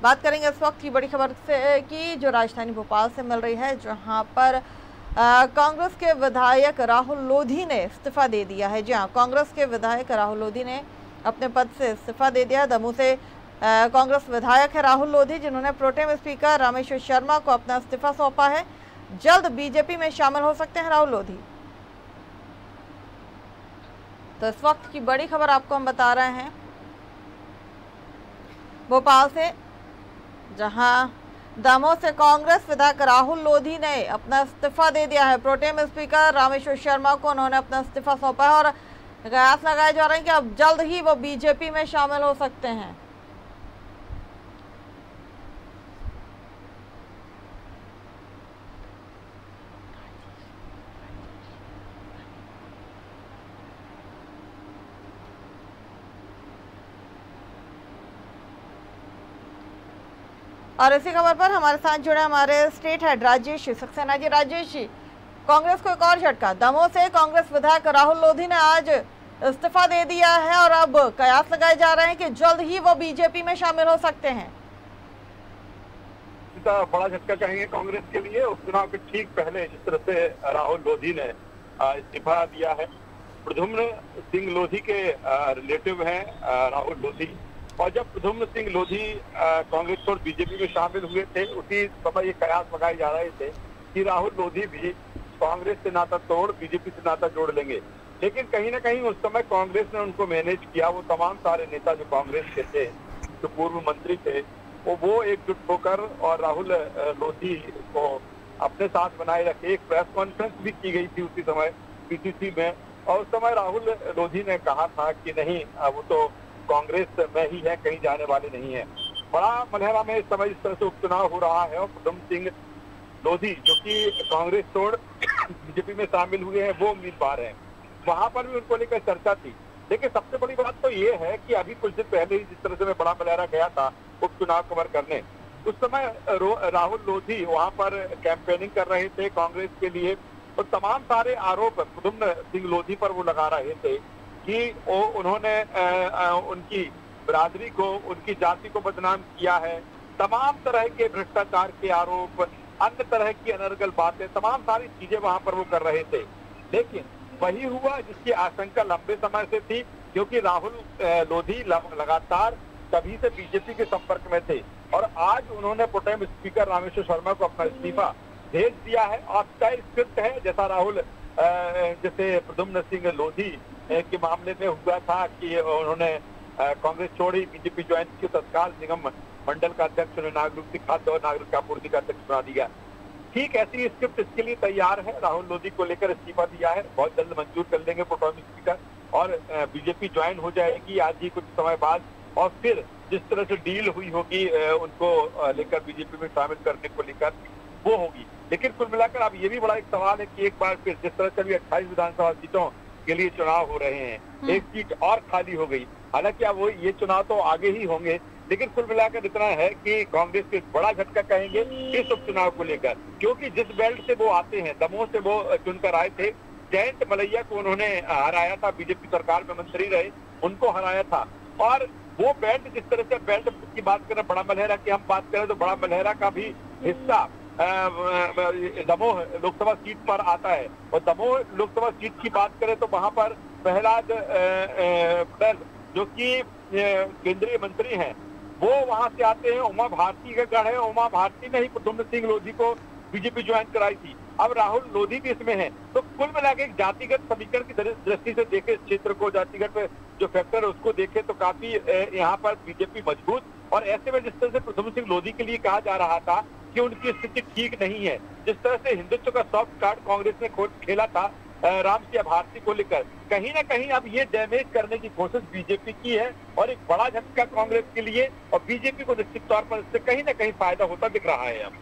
बात करेंगे इस वक्त की बड़ी खबर से की जो राजधानी भोपाल से मिल रही है, जहां पर कांग्रेस के विधायक राहुल लोधी ने इस्तीफा दे दिया है। जी हाँ, कांग्रेस के विधायक राहुल लोधी ने अपने पद से इस्तीफा दे दिया। दमोह से कांग्रेस विधायक है राहुल लोधी, जिन्होंने प्रोटेम स्पीकर रामेश्वर शर्मा को अपना इस्तीफा सौंपा है। जल्द बीजेपी में शामिल हो सकते हैं राहुल लोधी। तो इस वक्त की बड़ी खबर आपको हम बता रहे हैं भोपाल से, जहां दमोह से कांग्रेस विधायक राहुल लोधी ने अपना इस्तीफा दे दिया है। प्रोटेम स्पीकर रामेश्वर शर्मा को उन्होंने अपना इस्तीफा सौंपा है और कयास लगाए जा रहे हैं कि अब जल्द ही वो बीजेपी में शामिल हो सकते हैं। और इसी खबर पर हमारे साथ जुड़े हमारे स्टेट हेड राजेश सक्सेना जी। राजेश जी, कांग्रेस को एक और झटका, दमोह से कांग्रेस विधायक राहुल लोधी ने आज इस्तीफा दे दिया है और अब कयास लगाए जा रहे हैं कि जल्द ही वो बीजेपी में शामिल हो सकते हैं। बड़ा झटका कहेंगे कांग्रेस के लिए। उपचुनाव के ठीक पहले जिस तरह से राहुल लोधी ने इस्तीफा दिया है, प्रद्युम्न सिंह लोधी के रिलेटिव हैं राहुल लोधी, और जब प्रद्युम्न सिंह लोधी कांग्रेस छोड़ बीजेपी में शामिल हुए थे, उसी समय ये कयास लगाए जा रहे थे कि राहुल लोधी भी कांग्रेस से नाता तोड़ बीजेपी से नाता जोड़ लेंगे। लेकिन कहीं ना कहीं उस समय कांग्रेस ने उनको मैनेज किया। वो तमाम सारे नेता जो कांग्रेस के थे, जो पूर्व मंत्री थे, वो एकजुट होकर और राहुल लोधी को अपने साथ बनाए रखे। एक प्रेस कॉन्फ्रेंस भी की गई थी उसी समय पीसीसी में, और उस समय राहुल लोधी ने कहा था कि नहीं, वो तो कांग्रेस में ही है, कहीं जाने वाले नहीं है। बड़ा मलहरा में इस समय इस तरह से उपचुनाव हो रहा है और प्रद्युम्न सिंह लोधी जो कि कांग्रेस छोड़ बीजेपी में शामिल हुए हैं, वो उम्मीदवार हैं। वहां पर भी उनको लेकर चर्चा थी। लेकिन सबसे बड़ी बात तो ये है कि अभी कुछ दिन पहले ही जिस तरह से मैं बड़ा मलहरा गया था उपचुनाव कवर करने, उस समय राहुल लोधी वहां पर कैंपेनिंग कर रहे थे कांग्रेस के लिए, और तमाम सारे आरोप प्रद्युम्न सिंह लोधी पर वो लगा रहे थे कि उन्होंने उनकी बिरादरी को, उनकी जाति को बदनाम किया है। तमाम तरह के भ्रष्टाचार के आरोप, अन्य तरह की अनर्गल बातें, तमाम सारी चीजें वहां पर वो कर रहे थे। लेकिन वही हुआ जिसकी आशंका लंबे समय से थी, क्योंकि राहुल लोधी लगातार तभी से बीजेपी के संपर्क में थे, और आज उन्होंने प्रोटेम स्पीकर रामेश्वर शर्मा को अपना इस्तीफा भेज दिया है। और तय स्क्रिप्ट है, जैसा राहुल जैसे प्रद्युम्न सिंह लोधी के मामले में हुआ था कि उन्होंने कांग्रेस छोड़ी, बीजेपी ज्वाइन की, तत्काल निगम मंडल का अध्यक्ष उन्हें नागरिक खाद्य और नागरिक आपूर्ति का अध्यक्ष बना दिया। ठीक ऐसी स्क्रिप्ट इसके लिए तैयार है। राहुल लोधी को लेकर इस्तीफा दिया है, बहुत जल्द मंजूर कर लेंगे प्रोटेम स्पीकर, और बीजेपी ज्वाइन हो जाएगी आज ही कुछ समय बाद। और फिर जिस तरह से डील हुई होगी उनको लेकर बीजेपी में शामिल करने को लेकर, वो होगी। लेकिन कुल मिलाकर अब ये भी बड़ा एक सवाल है कि एक बार फिर जिस तरह से अभी 28 विधानसभा सीटों के लिए चुनाव हो रहे हैं, एक सीट और खाली हो गई। हालांकि अब वो ये चुनाव तो आगे ही होंगे, लेकिन कुल मिलाकर इतना है कि कांग्रेस के बड़ा झटका कहेंगे इस उपचुनाव को लेकर, क्योंकि जिस बेल्ट से वो आते हैं, दमोह से वो चुनकर आए थे। जयंत मलैया को उन्होंने हराया था, बीजेपी सरकार में मंत्री रहे, उनको हराया था। और वो बेल्ट, जिस तरह से बेल्ट की बात करें, बड़ा मलहरा की हम बात करें तो बड़ा मलहरा का भी हिस्सा दमोह लोकसभा सीट पर आता है। और दमोह लोकसभा सीट की बात करें तो वहां पर प्रहलाद पटेल जो कि केंद्रीय मंत्री हैं, वो वहां से आते हैं। उमा भारती का गढ़ है, उमा भारती ने ही प्रद्युम्न सिंह लोधी को बीजेपी ज्वाइन कराई थी। अब राहुल लोधी भी इसमें है। तो कुल मिलाकर एक जातिगत समीकरण की दृष्टि से देखे, इस क्षेत्र को जातिगत जो फैक्टर है उसको देखे तो काफी यहाँ पर बीजेपी मजबूत। और ऐसे में जिस तरह से प्रद्युम्न सिंह लोधी के लिए कहा जा रहा था कि उनकी स्थिति ठीक नहीं है, जिस तरह से हिंदुत्व का सॉफ्ट कार्ड कांग्रेस ने खेला था राम सिंह भारती को लेकर, कहीं ना कहीं अब ये डैमेज करने की कोशिश बीजेपी की है, और एक बड़ा झटका कांग्रेस के लिए, और बीजेपी को निश्चित तौर पर इससे कहीं ना कहीं फायदा होता दिख रहा है। अब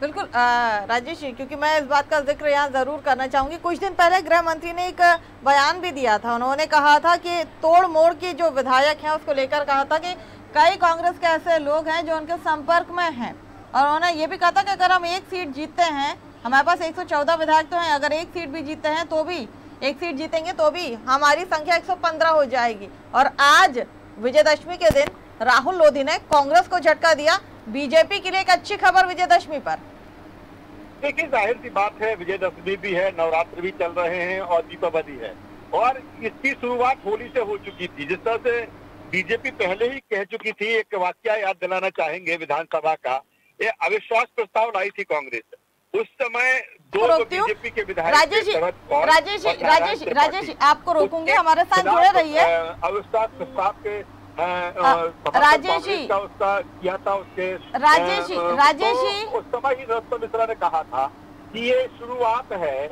बिल्कुल राजेश जी, क्योंकि मैं इस बात का जिक्र यहाँ जरूर करना चाहूंगी। कुछ दिन पहले गृह मंत्री ने एक बयान भी दिया था। उन्होंने कहा था कि तोड़ मोड़ के जो विधायक हैं उसको लेकर कहा था कि कई कांग्रेस के ऐसे लोग हैं जो उनके संपर्क में हैं, और उन्होंने ये भी कहा था कि अगर हम एक सीट जीतते हैं, हमारे पास 114 विधायक तो हैं, अगर एक सीट भी जीतते हैं तो भी, एक सीट जीतेंगे तो भी हमारी संख्या 115 हो जाएगी। और आज विजयदशमी के दिन राहुल लोधी ने कांग्रेस को झटका दिया बीजेपी के लिए एक अच्छी खबर विजयदशमी पर। देखिए, जाहिर सी बात है, विजयदशमी भी है, नवरात्र भी चल रहे हैं और दीपावली है, और इसकी शुरुआत होली से हो चुकी थी। जिस तरह से बीजेपी पहले ही कह चुकी थी, एक वाकया याद दिलाना चाहेंगे विधानसभा का, ये अविश्वास प्रस्ताव लाई थी कांग्रेस उस समय। दो बीजेपी के विधायक राजेश जी आपको रोकूंगी, हमारे साथ जुड़े रहिए। अविश्वास प्रस्ताव के राजेश जी का उसका किया था उसके राजेश जी उस समय ही नरोत्तम मिश्रा ने कहा था कि ये शुरुआत है,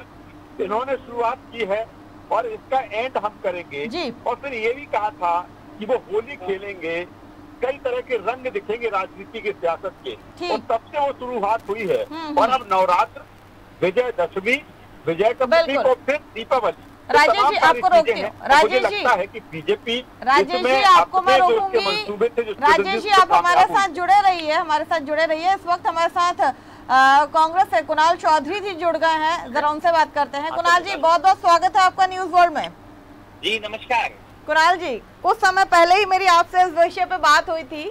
इन्होंने शुरुआत की है और इसका एंड हम करेंगे जी। और फिर ये भी कहा था कि वो होली खेलेंगे, कई तरह के रंग दिखेंगे राजनीति की सियासत के, और तब से वो शुरुआत हुई है। और अब नवरात्र, विजयदशमी, विजय का प्रतीक और फिर दीपावली। राजेश जी आपको रोकती हूँ। राजेश जी लगता है कि बीजेपी, राजेश जी आपको मैं रोकूंगी। राजेश जी आप हमारे साथ जुड़े रहिए, हमारे साथ जुड़े रहिए। इस वक्त हमारे साथ कांग्रेस से कुणाल चौधरी जी जुड़ गए हैं, जरा उनसे बात करते हैं। कुणाल जी बहुत बहुत स्वागत है आपका न्यूज वर्ल्ड में। जी नमस्कार। कुणाल जी, कुछ समय पहले ही मेरी आपसे इस विषय पे बात हुई थी।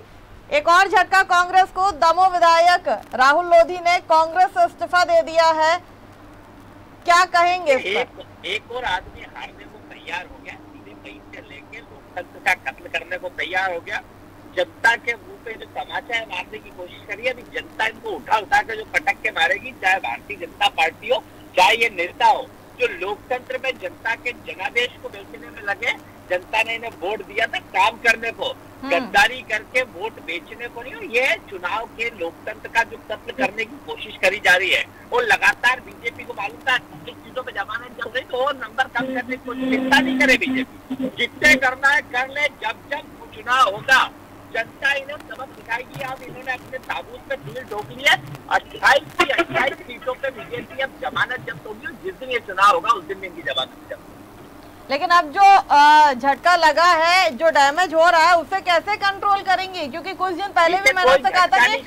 एक और झटका कांग्रेस को, दमोह विधायक राहुल लोधी ने कांग्रेस से इस्तीफा दे दिया है, क्या कहेंगे इस पर? एक और आदमी हारने को तैयार हो गया, सीधे पैसे लेके लोकतंत्र का कत्ल करने को तैयार हो गया। जनता के मुंह पे जो तमाचा है मारने की कोशिश करिए। अभी जनता इनको उठा उठा के जो पटक के मारेगी, चाहे भारतीय जनता पार्टी हो, चाहे ये नेता हो। जो लोकतंत्र में जनता के जनादेश को बेचने में लगे, जनता ने इन्हें वोट दिया था काम करने को, गद्दारी करके वोट बेचने को नहीं। ये चुनाव के लोकतंत्र का जो कत्ल करने की कोशिश करी जा रही है, और लगातार बीजेपी को मालूम था इस चीजों पे जमानत चल रही तो और नंबर कम करने की चिंता नहीं करे बीजेपी। जितने करना है कर ले, जब जब चुनाव होगा जनता इन्हें सबक सिखाएगी। अब इन्होंने अपने ताबूत में दिल ठोक लिया। 28 की 28 सीटों पे बीजेपी अब जमानत जब्त होगी, जिस दिन ये चुनाव होगा उस दिन इनकी जमानत जब्त। लेकिन अब जो झटका लगा है, जो डैमेज हो रहा है, उसे कैसे कंट्रोल करेंगे? क्योंकि कुछ दिन पहले भी मैंने आपसे कहा था कि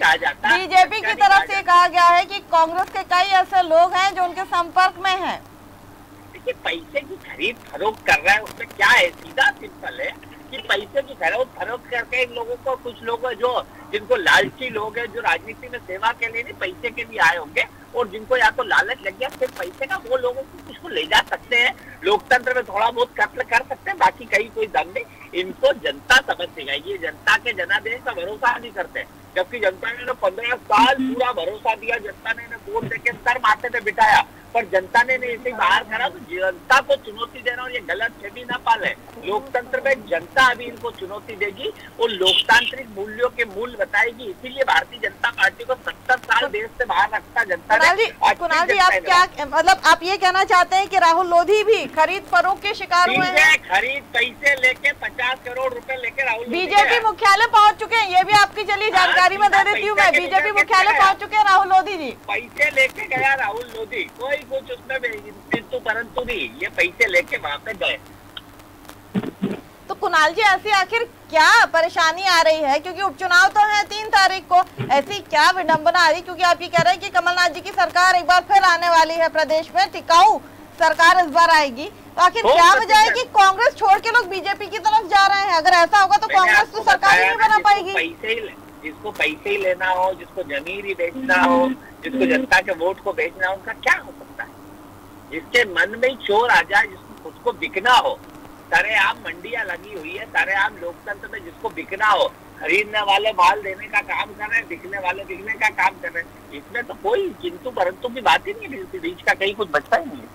बीजेपी की तरफ से कहा गया है कि कांग्रेस के कई ऐसे लोग हैं जो उनके संपर्क में हैं। देखिए, पैसे की खरीद फरोख्त कर रहा है, उसमें क्या है, सीधा सिंपल है कि पैसे की फरोख्त करके इन लोगों को, कुछ लोग जो जिनको लालची लोग हैं, जो राजनीति में सेवा के लिए नहीं पैसे के लिए आए होंगे, और जिनको या तो लालच लग गया सिर्फ पैसे का, वो लोगों को कुछ को ले जा सकते हैं, लोकतंत्र में थोड़ा बहुत कत्ल कर सकते हैं, बाकी कहीं कोई दम नहीं। इनको जनता समझ सिखाएगी, जनता के जनादेश का भरोसा नहीं करते। जबकि जनता ने 15 साल पूरा भरोसा दिया, जनता ने वोट देके सर माथे पे बिठाया, पर जनता ने इसे बाहर करा। तो जनता को चुनौती देना, और ये गलत छवि ना पाले। लोकतंत्र में जनता अभी इनको चुनौती देगी और लोकतांत्रिक मूल्यों के मूल्य बताएगी। इसीलिए भारतीय जनता पार्टी को 70 साल देश से बाहर रखता जनता ने। कुणाल जी आप क्या मतलब आप ये कहना चाहते हैं कि राहुल लोधी भी खरीद फरोख्त के शिकार हुए हैं? खरीद पैसे लेके 50 करोड़ रुपए लेके राहुल बीजेपी मुख्यालय पहुंच चुके हैं, ये भी आपकी चलिए जानकारी में दे देती हूँ मैं। बीजेपी मुख्यालय पहुंच चुके हैं राहुल लोधी जी। पैसे लेके गया राहुल लोधी, कोई कुछ उसमें किंतु परंतु नहीं, ये पैसे लेके वहाँ पे गए। तो कुणाल जी ऐसी आखिर क्या परेशानी आ रही है? क्योंकि उपचुनाव तो है 3 तारीख को, ऐसी क्या विडंबना आ रही? क्योंकि आप ये कह रहे हैं कि कमलनाथ जी की सरकार एक बार फिर आने वाली है, प्रदेश में टिकाऊ सरकार इस बार आएगी, तो आखिर क्या वजह है कि कांग्रेस छोड़ के लोग बीजेपी की तरफ जा रहे हैं? अगर ऐसा होगा तो कांग्रेस तो सरकार ही नहीं बना पाएगी। जिसको पैसे ही लेना हो, जिसको जमीन ही बेचना हो, जिसको जनता के वोट को बेचना हो, उनका क्या हो सकता है? जिसके मन में ही चोर आ जाए, जिसको खुद को बिकना हो, सरेआम मंडियां लगी हुई है, सरेआम लोकतंत्र में जिसको बिकना हो, खरीदने वाले माल देने का काम कर रहे हैं, बिकने वाले बिकने का काम कर रहे हैं। इसमें तो कोई किंतु परंतु की बात ही नहीं है, बीच का कहीं कुछ बचता ही नहीं है।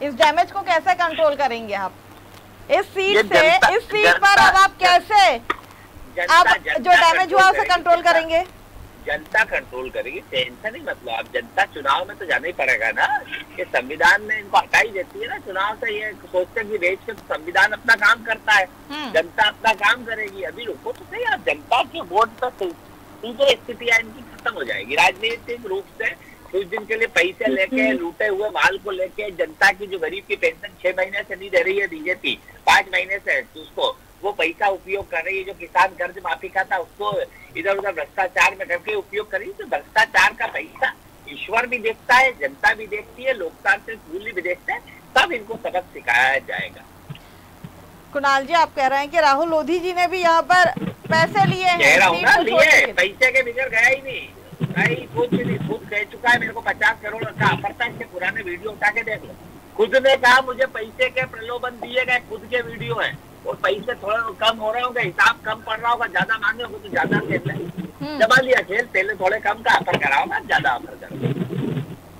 इस डैमेज को कैसे कंट्रोल करेंगे आप? इस सीट पर अब आप कैसे आप जो डैमेज हुआ उसे कंट्रोल करेंगे? जनता कंट्रोल करेगी, टेंशन ही मतलब। अब जनता चुनाव में तो जाना ही पड़ेगा ना, कि संविधान में इनको हटा ही देती है ना चुनाव से। ये सोचते हैं कि देश में तो संविधान अपना काम करता है, जनता अपना काम करेगी। अभी रुको तो सही, आप जनता के वोट पर सीधे स्थितियां इनकी खत्म हो जाएगी। राजनीतिक रूप से कुछ दिन के लिए पैसे लेके, लूटे हुए माल को लेके, जनता की जो गरीब की पेंशन 6 महीने से नहीं दे रही है बीजेपी, 5 महीने से, उसको वो पैसा उपयोग कर रही है। जो किसान कर्ज माफी का था उसको इधर उधर भ्रष्टाचार में करके उपयोग कर रही है। तो भ्रष्टाचार का पैसा ईश्वर भी देखता है, जनता भी देखती है, लोकतांत्रिक मूल्य भी देखते हैं, तब इनको सबक सिखाया जाएगा। कुणाल जी आप कह रहे हैं कि राहुल लोधी जी ने भी यहाँ पर पैसे लिए हैं, कह रहा हूँ ना, लिए लिए, पैसे के बगैर गया ही नहीं, कहीं कुछ नहीं। खुद कह चुका है मेरे को 50 करोड़ का ऑफर था, इसके पुराने वीडियो उठा के देख लो। खुद ने कहा मुझे पैसे के प्रलोभन दिए गए, खुद के वीडियो है, और पैसे थोड़ा कम हो रहे होंगे, हिसाब कम पड़ रहा होगा, ज्यादा मांगे होंगे तो ज्यादा खेल लें, जमा लिया खेल, पहले थोड़े कम का ऑफर कराओ ना, ज्यादा ऑफर करो।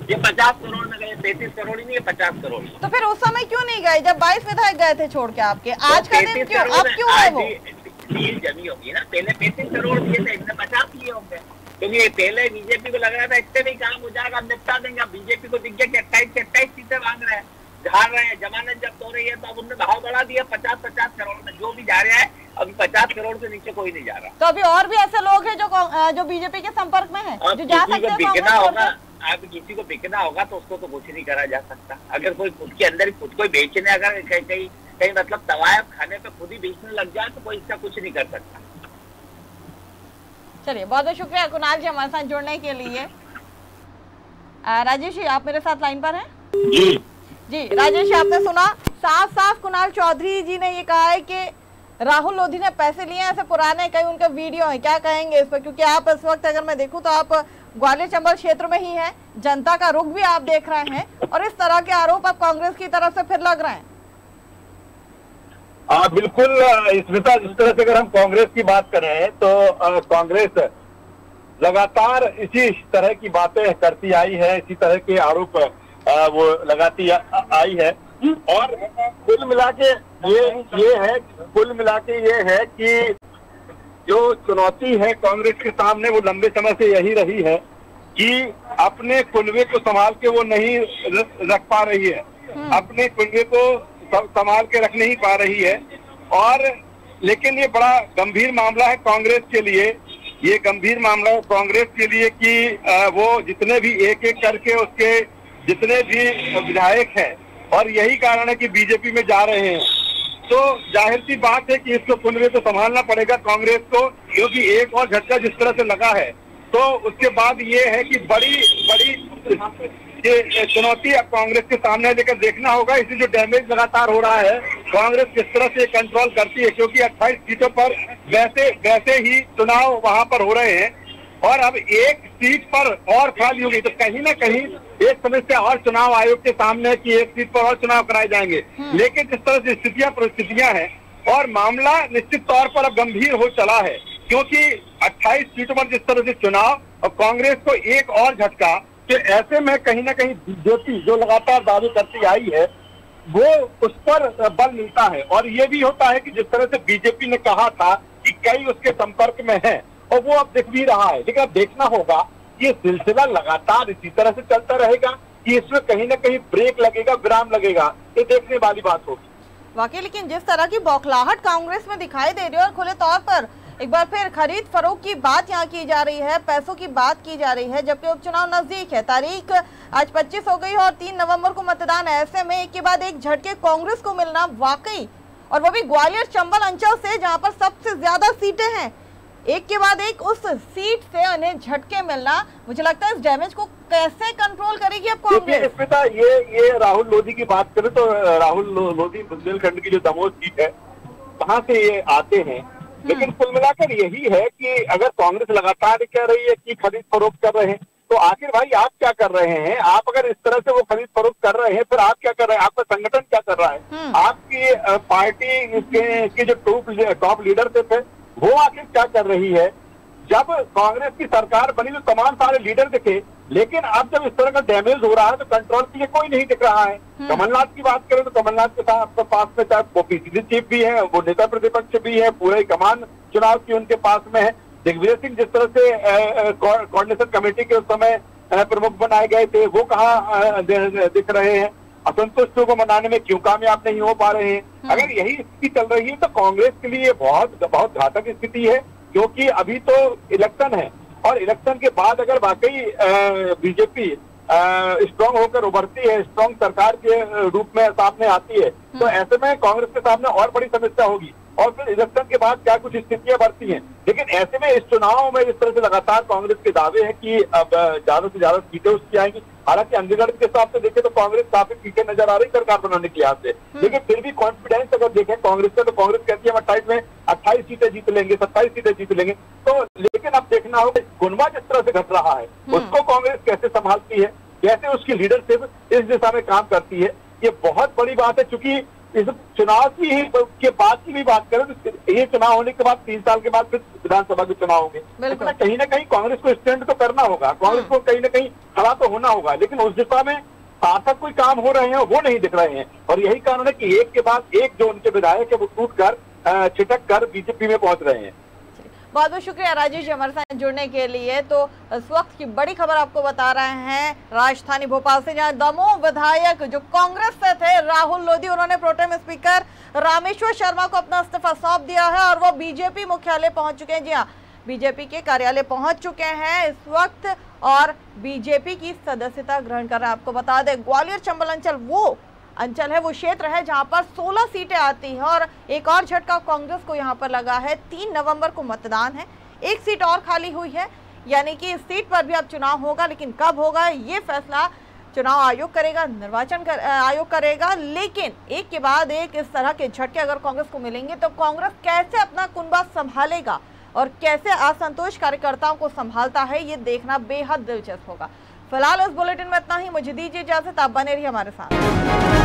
ये 50 करोड़ में गए, 33 करोड़ ही नहीं है, 50 करोड़। तो फिर उस समय क्यों नहीं गए जब 22 विधायक गए थे छोड़ के आपके? आज का दिन क्यों, अब क्यों है वो? डील जमी होगी ना, पहले 35 करोड़ दिए थे, इनने 50 लिए होंगे, क्योंकि ये पहले बीजेपी को लग रहा था इससे भी काम हो जाएगा, निपटा देंगे। बीजेपी को दिख गया कि 28 सीटें मांग रहे हैं, झाड़ रहे हैं, जमानत जब्त हो रही है, तो अब उन्होंने भाव बढ़ा दिया 50 करोड़ में, जो भी जा रहा है अभी 50 करोड़ से नीचे कोई नहीं जा रहा। तो अभी और भी ऐसे लोग हैं जो बीजेपी के संपर्क में हैं, जो जा सकते हैं। बिकना होगा, अब किसी को बिकना होगा तो उसको तो कुछ नहीं करा जा सकता। अगर कोई खुद के अंदर खुद को बेचने, अगर कहीं मतलब तवायफ खाने पे खुद ही बेचने लग जाए तो कोई इसका कुछ नहीं कर सकता। चलिए, बहुत बहुत शुक्रिया कुणाल जी हमारे साथ जुड़ने के लिए। राजेश जी, आप मेरे साथ लाइन पर हैं? जी राजेश जी, आपने सुना साफ साफ कुणाल चौधरी जी ने ये कहा है कि राहुल लोधी ने पैसे लिए हैं, ऐसे पुराने कई उनके वीडियो हैं। क्या कहेंगे इस पर? क्योंकि आप इस वक्त अगर मैं देखूं तो आप ग्वालियर चंबल क्षेत्र में ही हैं, जनता का रुख भी आप देख रहे हैं, और इस तरह के आरोप अब कांग्रेस की तरफ से फिर लग रहे हैं। बिल्कुल स्मिता, जिस तरह से अगर हम कांग्रेस की बात कर रहे हैं तो कांग्रेस लगातार इसी तरह की बातें करती आई है, इसी तरह के आरोप वो लगाती आई है। और कुल मिला के ये है कि जो चुनौती है कांग्रेस के सामने वो लंबे समय से यही रही है कि अपने कुनबे को संभाल के वो नहीं रख पा रही है, अपने कुनबे को संभाल के रख नहीं पा रही है। और लेकिन ये बड़ा गंभीर मामला है कांग्रेस के लिए, ये गंभीर मामला है कांग्रेस के लिए कि वो जितने भी एक एक करके उसके जितने भी विधायक हैं, और यही कारण है कि बीजेपी में जा रहे हैं, तो जाहिर सी बात है कि इसको कुनबे को संभालना पड़ेगा कांग्रेस को, क्योंकि एक और झटका जिस तरह से लगा है तो उसके बाद ये है कि बड़ी ये चुनौती अब कांग्रेस के सामने लेकर देखना होगा। इसे जो डैमेज लगातार हो रहा है, कांग्रेस किस तरह से कंट्रोल करती है, क्योंकि 28 सीटों पर वैसे ही चुनाव वहां पर हो रहे हैं, और अब एक सीट पर और खाली होगी तो कहीं ना कहीं एक समस्या और चुनाव आयोग के सामने है कि एक सीट पर और चुनाव कराए जाएंगे। लेकिन जिस तरह से परिस्थितियां हैं और मामला निश्चित तौर पर अब गंभीर हो चला है, क्योंकि 28 सीटों पर जिस तरह से चुनाव और कांग्रेस को एक और झटका, कि ऐसे में कहीं ना कहीं बीजेपी जो लगातार दावे करती आई है वो उस पर बल मिलता है। और ये भी होता है कि जिस तरह से बीजेपी ने कहा था कि कई उसके संपर्क में हैं, और वो अब दिख भी रहा है, लेकिन अब देखना होगा ये सिलसिला लगातार इसी तरह से चलता रहेगा कि इसमें कहीं ना कहीं ब्रेक लगेगा, विराम लगेगा, ये देखने वाली बात होगी। वाकई, लेकिन जिस तरह की बौखलाहट कांग्रेस में दिखाई दे रही है और खुले तौर पर एक बार फिर खरीद फरोख्त की बात यहाँ की जा रही है, पैसों की बात की जा रही है, जबकि उपचुनाव नजदीक है। तारीख आज 25 हो गई और 3 नवंबर को मतदान है। ऐसे में एक के बाद एक झटके कांग्रेस को मिलना वाकई, और वो भी ग्वालियर चंबल अंचल से जहाँ पर सबसे ज्यादा सीटें हैं, एक के बाद एक उस सीट से उन्हें झटके मिलना, मुझे लगता है इस डैमेज को कैसे कंट्रोल करेगी अब कांग्रेस? ये राहुल लोधी की बात करें तो राहुल लोधी बुंदेलखंड की जो दमोह सीट है वहां से ये आते हैं। लेकिन कुल मिलाकर यही है कि अगर कांग्रेस लगातार कह रही है कि खरीद फरोख्त कर रहे हैं, तो आखिर भाई आप क्या कर रहे हैं? आप अगर इस तरह से वो खरीद फरोख्त कर रहे हैं, फिर आप क्या कर रहे हैं? आपका संगठन क्या कर रहा है? आपकी पार्टी के जो टॉप लीडरशिप है वो आखिर क्या कर रही है? जब कांग्रेस की सरकार बनी तो तमाम सारे लीडर दिखे, लेकिन अब जब इस तरह का डैमेज हो रहा है तो कंट्रोल के लिए कोई नहीं दिख रहा है। कमलनाथ की बात करें तो कमलनाथ के साथ आपके पास में चाहे वो पीसीसी चीफ भी है, वो नेता प्रतिपक्ष भी है, पूरे कमान चुनाव की उनके पास में है। दिग्विजय सिंह जिस तरह से कोऑर्डिनेशन कमेटी के उस समय प्रमुख बनाए गए थे, वो कहाँ दिख रहे हैं? असंतुष्टों को मनाने में क्यों कामयाब नहीं हो पा रहे हैं? अगर यही स्थिति चल रही है तो कांग्रेस के लिए बहुत घातक स्थिति है, क्योंकि अभी तो इलेक्शन है, और इलेक्शन के बाद अगर वाकई बीजेपी स्ट्रांग होकर उभरती है, स्ट्रांग सरकार के रूप में सामने आती है, तो ऐसे में कांग्रेस के सामने और बड़ी समस्या होगी। और फिर इलेक्शन के बाद क्या कुछ स्थितियां बढ़ती हैं। लेकिन ऐसे में इस चुनाव में इस तरह से लगातार कांग्रेस के दावे हैं कि अब ज्यादा से ज्यादा सीटें उसकी आएंगी। हालांकि अंधेगढ़ के हिसाब से देखें तो कांग्रेस काफी सीटें नजर आ रही सरकार बनाने के लिहाज से, लेकिन फिर भी कॉन्फिडेंस अगर देखें कांग्रेस का, तो कांग्रेस कहती है हम 28 में 28 सीटें जीत लेंगे, 27 सीटें जीत लेंगे। तो लेकिन अब देखना होगा गुनवा जिस तरह से घट रहा है उसको कांग्रेस कैसे संभालती है, कैसे उसकी लीडरशिप इस दिशा में काम करती है, ये बहुत बड़ी बात है। चूंकि इस चुनाव की के बाद की भी बात करें तो ये चुनाव होने के बाद 3 साल के बाद फिर विधानसभा के चुनाव होंगे, लेकिन कहीं ना कहीं कांग्रेस को स्टैंड तो करना होगा, कांग्रेस को कहीं ना कहीं खड़ा तो होना होगा, लेकिन उस दिशा में सार्थक कोई काम हो रहे हैं वो नहीं दिख रहे हैं। और यही कारण है कि एक के बाद एक जो उनके विधायक है वो टूट कर छिटक कर बीजेपी में पहुंच रहे हैं। बहुत बहुत शुक्रिया राजेश जी हमारे साथ जुड़ने के लिए। तो इस वक्त की बड़ी खबर आपको बता रहे हैं राजधानी भोपाल से, जहां दमोह विधायक जो कांग्रेस से थे राहुल लोधी, उन्होंने प्रोटेम स्पीकर रामेश्वर शर्मा को अपना इस्तीफा सौंप दिया है और वो बीजेपी मुख्यालय पहुंच चुके हैं। जी हाँ, बीजेपी के कार्यालय पहुंच चुके हैं इस वक्त और बीजेपी की सदस्यता ग्रहण कर रहे हैं। आपको बता दें ग्वालियर चंबल अंचल है वो क्षेत्र है जहां पर 16 सीटें आती हैं और एक और झटका कांग्रेस को यहां पर लगा है। 3 नवंबर को मतदान है, एक सीट और खाली हुई है, यानी कि इस सीट पर भी अब चुनाव होगा, लेकिन कब होगा ये फैसला चुनाव आयोग करेगा, निर्वाचन आयोग करेगा। लेकिन एक के बाद एक इस तरह के झटके अगर कांग्रेस को मिलेंगे तो कांग्रेस कैसे अपना कुनबा संभालेगा और कैसे असंतोष कार्यकर्ताओं को संभालता है, ये देखना बेहद दिलचस्प होगा। फिलहाल इस बुलेटिन में इतना ही, मुझे दीजिए इजाजत, आप बने रहिए हमारे साथ।